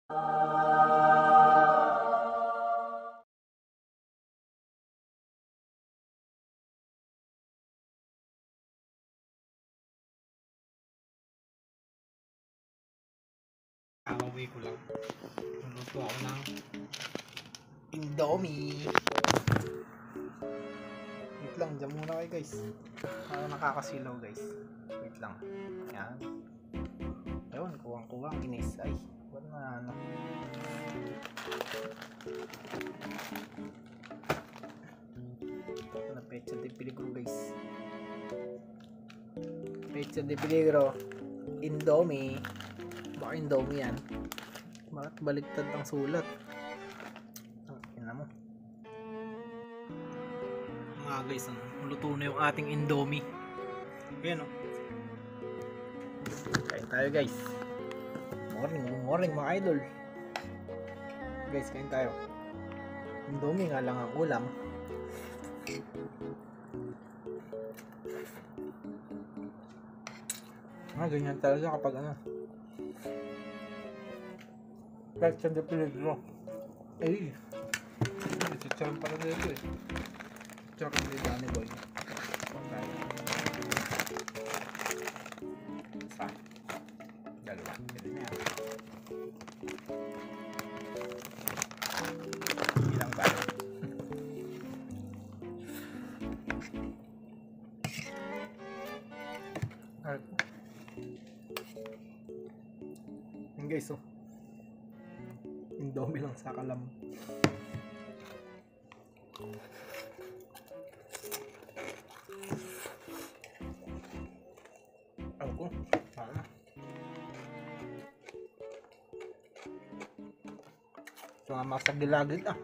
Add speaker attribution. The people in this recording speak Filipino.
Speaker 1: Away ko lang. Luto ako ng Indomie. Wait lang, dyan muna kayo guys. Para nakakasilaw guys. Wait lang. Yan. Ayun, kuwang-kuwang inis. Ay, wala na ano. Ito na pecha de peligro guys. Pecha de peligro. Indomie. Baka Indomie yan. Bakit baliktad ang sulat? Yan mo. Mga guys, luto na yung ating Indomie. Ayan o. Kain tayo guys. Morning mga idol. Guys, kain tayo. Indomie nga lang ang ulam. Ganyan talaga kapag ano. Pecha de peligro. Ay! Chicharon pala dito eh. Chicharon ni Danny Boy. Isa. Dalawa. Pwede na yan. Ilang ba? Yan guys oh. Indomie lang sa kalam. Ako. Sana. So, masagilagid ah.